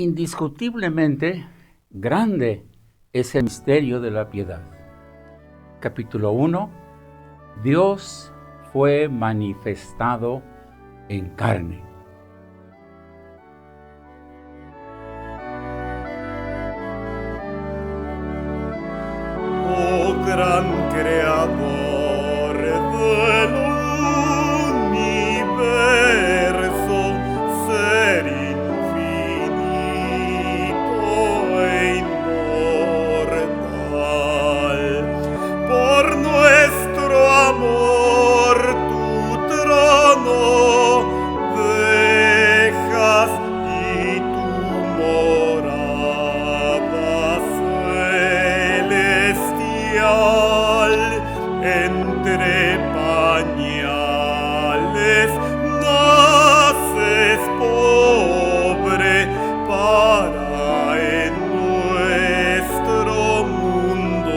Indiscutiblemente grande es el misterio de la piedad. Capítulo 1. Dios fue manifestado en carne. Oh gran creador del universo, ser infinito e inmortal, por nuestro amor tu trono dejas y tu morada celestial. Entre pañales naces pobre para en nuestro mundo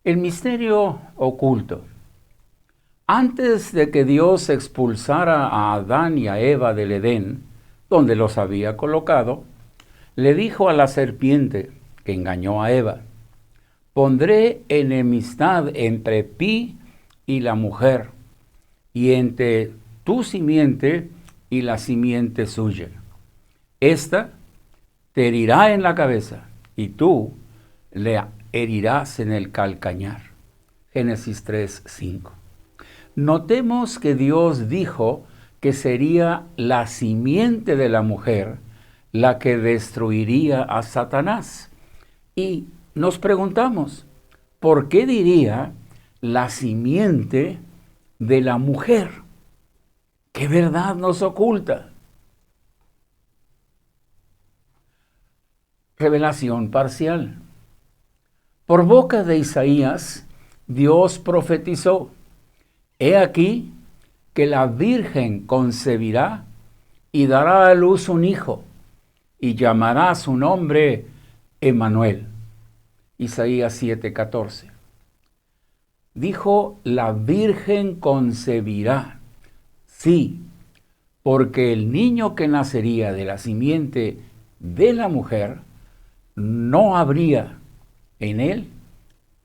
El misterio oculto. Antes de que Dios expulsara a Adán y a Eva del Edén, donde los había colocado, le dijo a la serpiente que engañó a Eva: pondré enemistad entre ti y la mujer, y entre tu simiente y la simiente suya. Esta te herirá en la cabeza, y tú le herirás en el calcañar. Génesis 3:5. Notemos que Dios dijo que sería la simiente de la mujer la que destruiría a Satanás. Y nos preguntamos, ¿por qué diría la simiente de la mujer? ¿Qué verdad nos oculta? Revelación parcial. Por boca de Isaías, Dios profetizó: he aquí que la Virgen concebirá y dará a luz un hijo, y llamará su nombre Emmanuel. Isaías 7:14. Dijo: la Virgen concebirá. Sí, porque el niño que nacería de la simiente de la mujer, no habría en él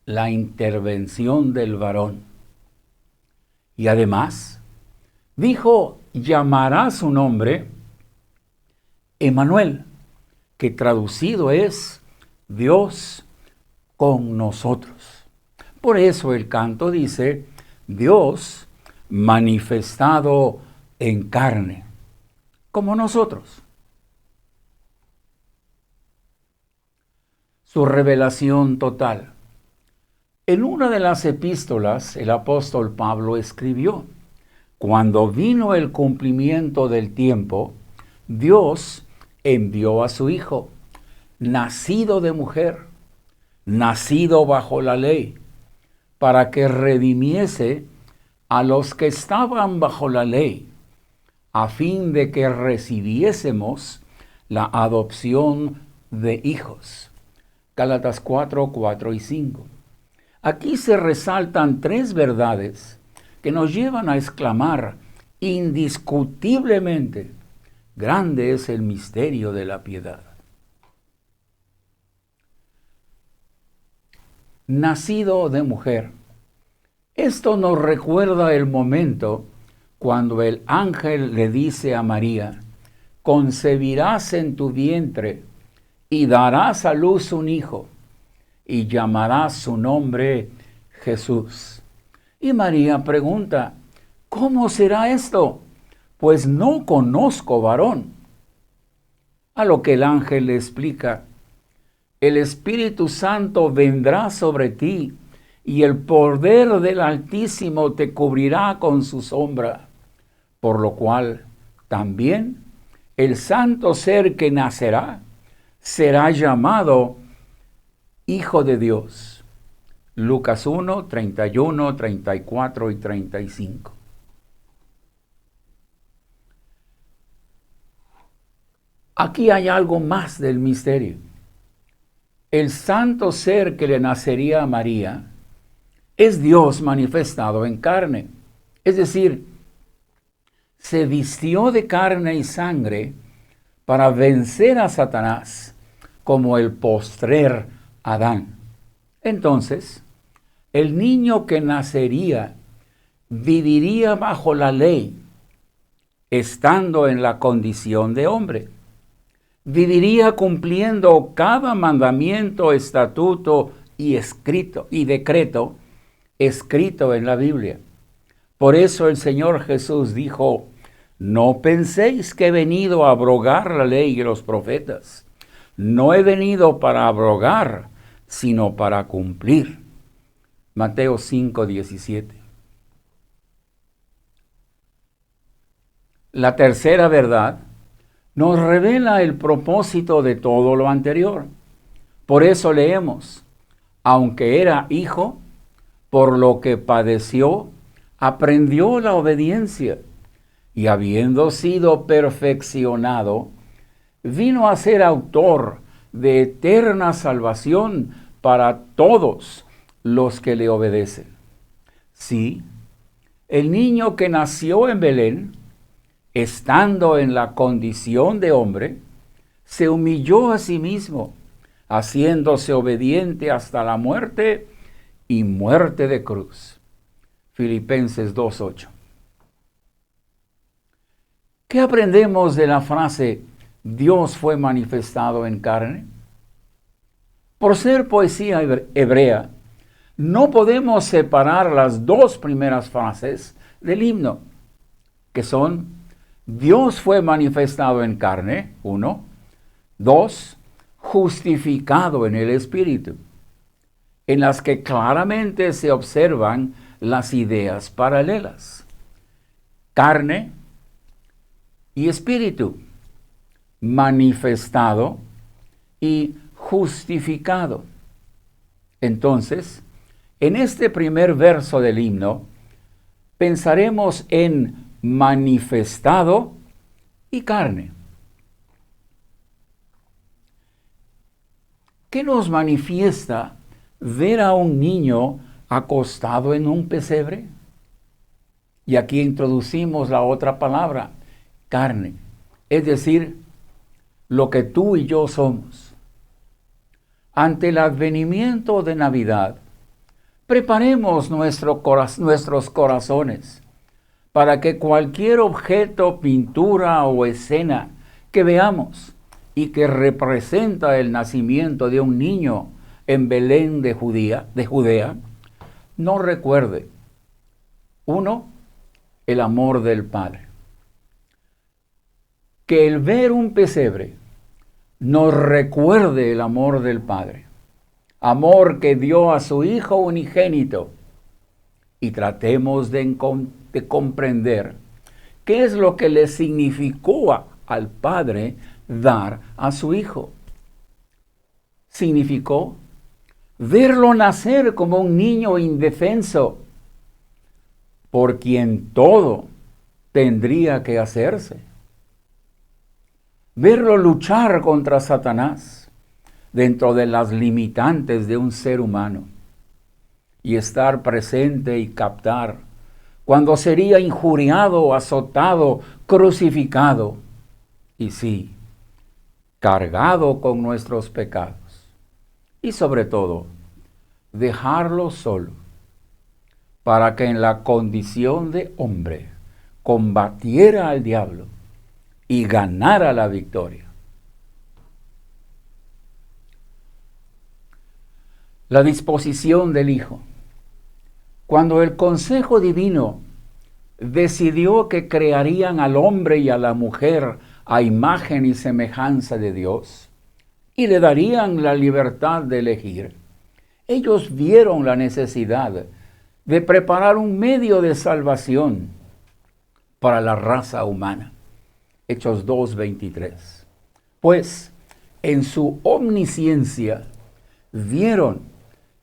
la intervención del varón. Y además, dijo: llamará su nombre Emmanuel, que traducido es Dios con nosotros. Por eso el canto dice: Dios manifestado en carne, como nosotros. Su revelación total. En una de las epístolas, el apóstol Pablo escribió: cuando vino el cumplimiento del tiempo, Dios envió a su Hijo, nacido de mujer, nacido bajo la ley, para que redimiese a los que estaban bajo la ley, a fin de que recibiésemos la adopción de hijos. Gálatas 4 y 5. Aquí se resaltan tres verdades que nos llevan a exclamar indiscutiblemente: grande es el misterio de la piedad. Nacido de mujer. Esto nos recuerda el momento cuando el ángel le dice a María: concebirás en tu vientre y darás a luz un hijo, y llamarás su nombre Jesús. Y María pregunta: ¿cómo será esto? Pues no conozco varón. A lo que el ángel le explica: el Espíritu Santo vendrá sobre ti, y el poder del Altísimo te cubrirá con su sombra, por lo cual también el santo ser que nacerá será llamado Hijo de Dios. Lucas 1, 31, 34 y 35. Aquí hay algo más del misterio. El santo ser que le nacería a María es Dios manifestado en carne. Es decir, se vistió de carne y sangre para vencer a Satanás como el postrer Adán. Entonces, el niño que nacería viviría bajo la ley, estando en la condición de hombre. Viviría cumpliendo cada mandamiento, estatuto y decreto escrito en la Biblia. Por eso el Señor Jesús dijo: no penséis que he venido a abrogar la ley y los profetas. No he venido para abrogar, sino para cumplir. Mateo 5:17. La tercera verdad nos revela el propósito de todo lo anterior. Por eso leemos: aunque era hijo, por lo que padeció, aprendió la obediencia, y habiendo sido perfeccionado, vino a ser autor de eterna salvación para todos los que le obedecen. Sí, el niño que nació en Belén, estando en la condición de hombre, se humilló a sí mismo, haciéndose obediente hasta la muerte y muerte de cruz. Filipenses 2:8. ¿Qué aprendemos de la frase Dios fue manifestado en carne? Por ser poesía hebrea, no podemos separar las dos primeras frases del himno, que son: Dios fue manifestado en carne, 1. 2. Justificado en el Espíritu, en las que claramente se observan las ideas paralelas. Carne y espíritu, manifestado y justificado. Entonces, en este primer verso del himno, pensaremos en manifestado y carne. ¿Qué nos manifiesta ver a un niño acostado en un pesebre? Y aquí introducimos la otra palabra, carne, es decir, lo que tú y yo somos. Ante el advenimiento de Navidad, preparemos nuestros corazones para que cualquier objeto, pintura o escena que veamos y que representa el nacimiento de un niño en Belén de Judea, nos recuerde, 1, el amor del Padre. Que el ver un pesebre nos recuerde el amor del Padre, amor que dio a su Hijo unigénito, y tratemos de comprender qué es lo que le significó al Padre dar a su Hijo. Significó verlo nacer como un niño indefenso, por quien todo tendría que hacerse. Verlo luchar contra Satanás dentro de las limitantes de un ser humano y estar presente y captar cuando sería injuriado, azotado, crucificado y sí, cargado con nuestros pecados. Y sobre todo, dejarlo solo para que en la condición de hombre combatiera al diablo y ganara la victoria. La disposición del Hijo. Cuando el Consejo Divino decidió que crearían al hombre y a la mujer a imagen y semejanza de Dios y le darían la libertad de elegir, ellos vieron la necesidad de preparar un medio de salvación para la raza humana. Hechos 2:23. Pues en su omnisciencia vieron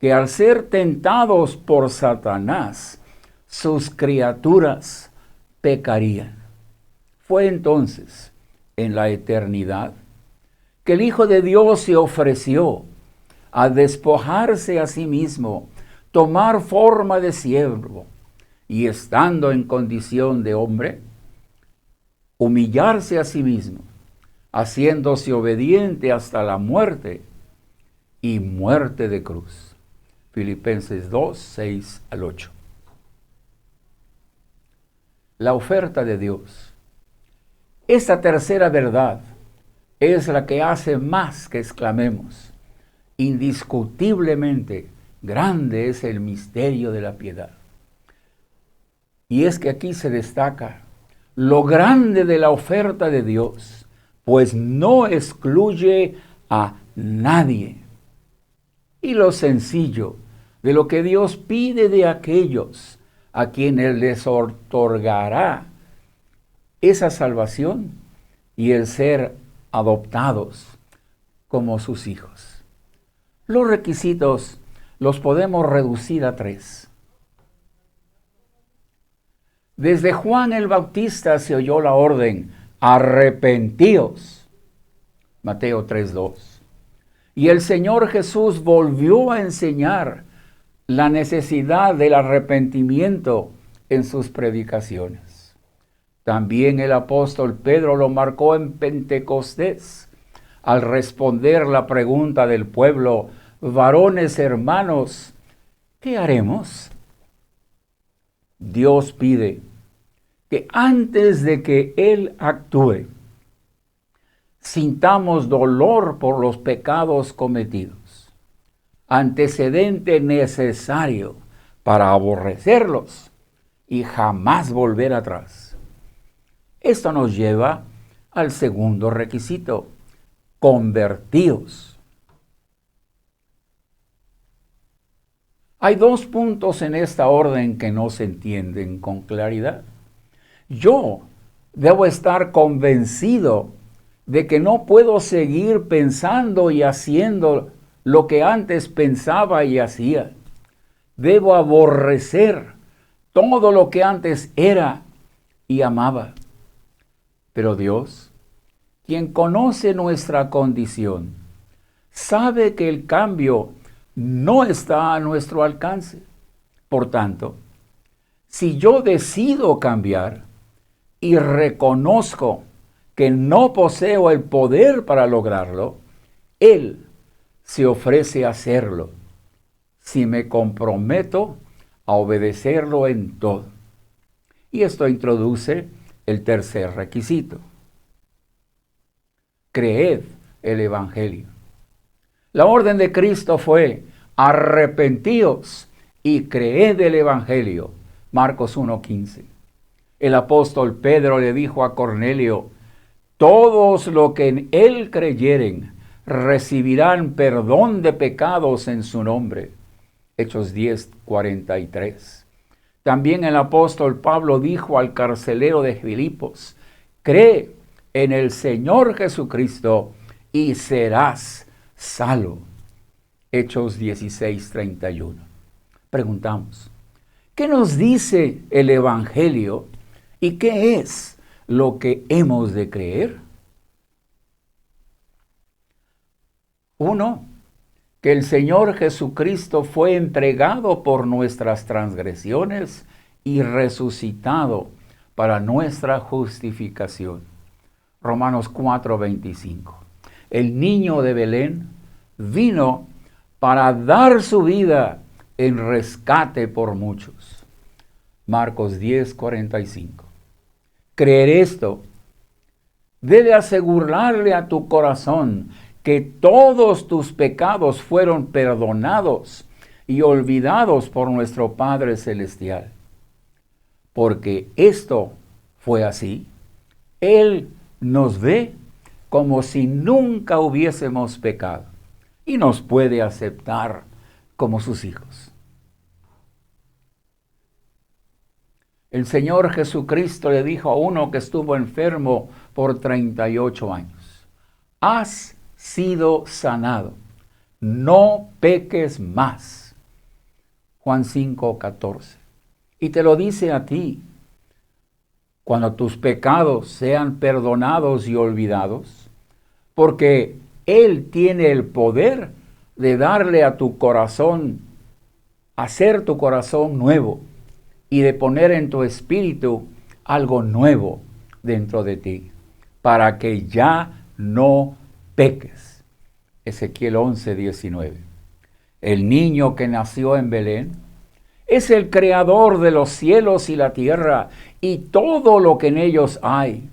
que al ser tentados por Satanás, sus criaturas pecarían. Fue entonces en la eternidad, que el Hijo de Dios se ofreció a despojarse a sí mismo, tomar forma de siervo y estando en condición de hombre, humillarse a sí mismo, haciéndose obediente hasta la muerte y muerte de cruz. Filipenses 2, 6 al 8. La oferta de Dios. Esta tercera verdad es la que hace más que exclamemos: indiscutiblemente grande es el misterio de la piedad. Y es que aquí se destaca lo grande de la oferta de Dios, pues no excluye a nadie. Y lo sencillo de lo que Dios pide de aquellos a quienes les otorgará esa salvación y el ser adoptados como sus hijos. Los requisitos los podemos reducir a 3. Desde Juan el Bautista se oyó la orden: arrepentíos. Mateo 3:2. Y el Señor Jesús volvió a enseñar la necesidad del arrepentimiento en sus predicaciones. También el apóstol Pedro lo marcó en Pentecostés, al responder la pregunta del pueblo: varones hermanos, ¿qué haremos? Dios pide que antes de que Él actúe, sintamos dolor por los pecados cometidos, antecedente necesario para aborrecerlos y jamás volver atrás. Esto nos lleva al segundo requisito: convertíos. Hay 2 puntos en esta orden que no se entienden con claridad. Yo debo estar convencido de que no puedo seguir pensando y haciendo lo que antes pensaba y hacía. Debo aborrecer todo lo que antes era y amaba. Pero Dios, quien conoce nuestra condición, sabe que el cambio no está a nuestro alcance. Por tanto, si yo decido cambiar y reconozco que no poseo el poder para lograrlo, Él se ofrece a hacerlo si me comprometo a obedecerlo en todo. Y esto introduce el tercer requisito: creed el Evangelio. La orden de Cristo fue: arrepentíos y creed el Evangelio. Marcos 1:15. El apóstol Pedro le dijo a Cornelio: todos los que en él creyeren recibirán perdón de pecados en su nombre. Hechos 10:43. También el apóstol Pablo dijo al carcelero de Filipos: cree en el Señor Jesucristo y serás salvo. Hechos 16:31. Preguntamos: ¿qué nos dice el Evangelio y qué es lo que hemos de creer? 1. Que el Señor Jesucristo fue entregado por nuestras transgresiones y resucitado para nuestra justificación. Romanos 4:25. El niño de Belén vino para dar su vida en rescate por muchos. Marcos 10:45. Creer esto debe asegurarle a tu corazón que todos tus pecados fueron perdonados y olvidados por nuestro Padre Celestial. Porque esto fue así, Él nos ve como si nunca hubiésemos pecado y nos puede aceptar como sus hijos. El Señor Jesucristo le dijo a uno que estuvo enfermo por 38 años: has sido sanado, no peques más. Juan 5:14. Y te lo dice a ti. cuando tus pecados sean perdonados y olvidados, porque Él tiene el poder de darle a tu corazón, hacer tu corazón nuevo y de poner en tu espíritu algo nuevo dentro de ti, para que ya no peques. Ezequiel 11:19. El niño que nació en Belén es el creador de los cielos y la tierra y todo lo que en ellos hay.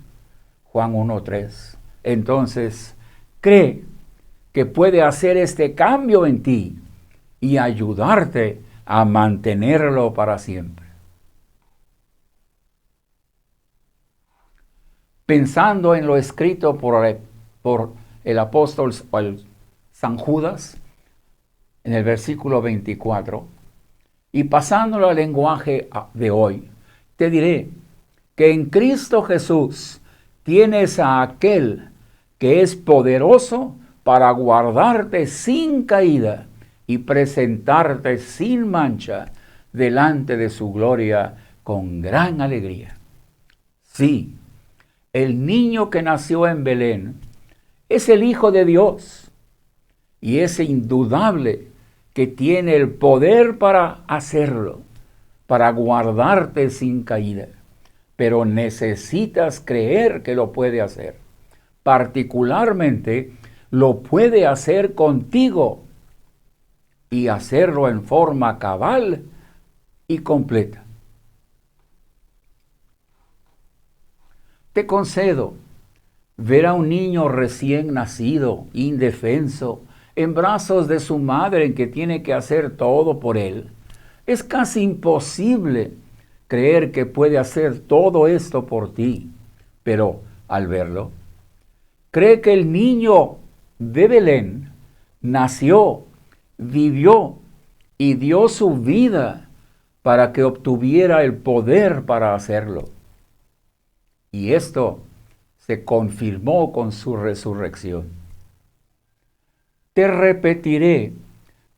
Juan 1:3. Entonces, cree que puede hacer este cambio en ti y ayudarte a mantenerlo para siempre. Pensando en lo escrito por el apóstol San Judas, en el versículo 24, y pasándolo al lenguaje de hoy, te diré que en Cristo Jesús tienes a aquel que es poderoso para guardarte sin caída y presentarte sin mancha delante de su gloria con gran alegría. Sí, el niño que nació en Belén es el Hijo de Dios y es indudable que tiene el poder para hacerlo, para guardarte sin caída. Pero necesitas creer que lo puede hacer. Particularmente lo puede hacer contigo y hacerlo en forma cabal y completa. Te concedo ver a un niño recién nacido, indefenso, en brazos de su madre en que tiene que hacer todo por él. Es casi imposible creer que puede hacer todo esto por ti, pero al verlo, cree que el niño de Belén nació, vivió y dio su vida para que obtuviera el poder para hacerlo. Y esto se confirmó con su resurrección. Te repetiré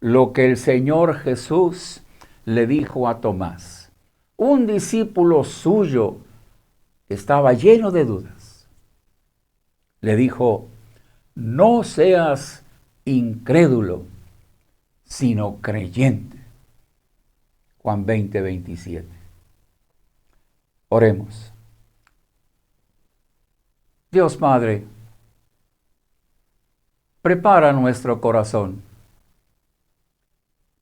lo que el Señor Jesús le dijo a Tomás. Un discípulo suyo estaba lleno de dudas. Le dijo, no seas incrédulo, sino creyente. Juan 20:27. Oremos. Dios Padre, prepara nuestro corazón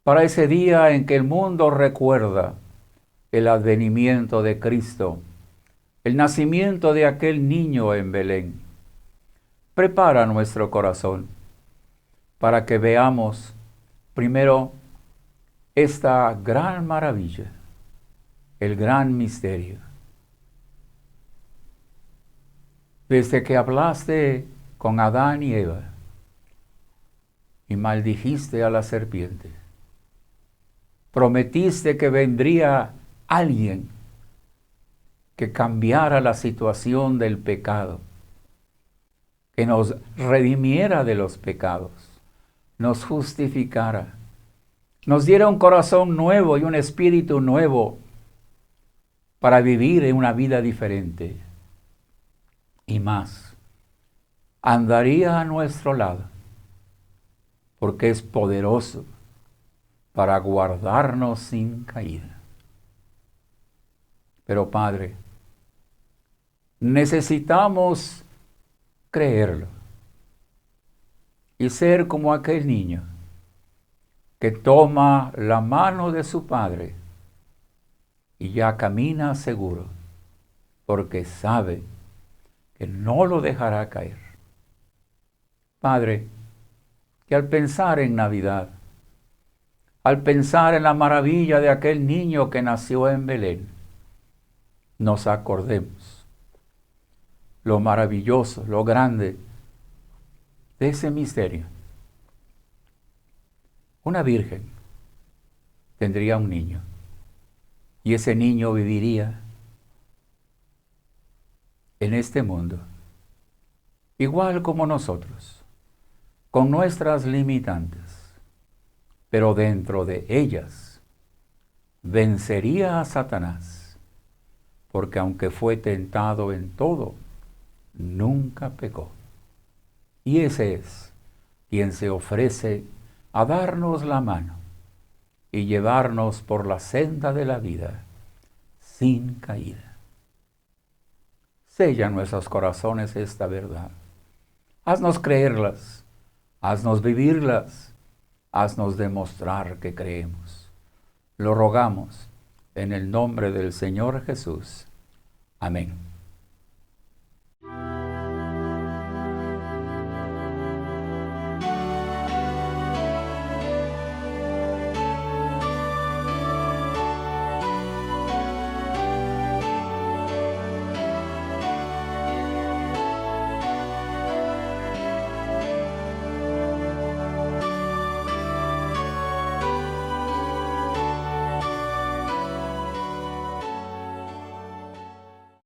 para ese día en que el mundo recuerda el advenimiento de Cristo, el nacimiento de aquel niño en Belén. Prepara nuestro corazón para que veamos primero esta gran maravilla, el gran misterio. Desde que hablaste con Adán y Eva y maldijiste a la serpiente, prometiste que vendría alguien que cambiara la situación del pecado, que nos redimiera de los pecados, nos justificara, nos diera un corazón nuevo y un espíritu nuevo para vivir en una vida diferente. Y más, andaría a nuestro lado, porque es poderoso para guardarnos sin caída. Pero Padre, necesitamos creerlo y ser como aquel niño que toma la mano de su padre y ya camina seguro, porque sabe que no lo dejará caer. Padre, que al pensar en Navidad, al pensar en la maravilla de aquel niño que nació en Belén, nos acordemos lo maravilloso, lo grande de ese misterio. Una virgen tendría un niño y ese niño viviría en este mundo, igual como nosotros, con nuestras limitantes, pero dentro de ellas vencería a Satanás, porque aunque fue tentado en todo, nunca pecó. Y ese es quien se ofrece a darnos la mano y llevarnos por la senda de la vida sin caída. Sella en nuestros corazones esta verdad. Haznos creerlas, haznos vivirlas, haznos demostrar que creemos. Lo rogamos en el nombre del Señor Jesús. Amén.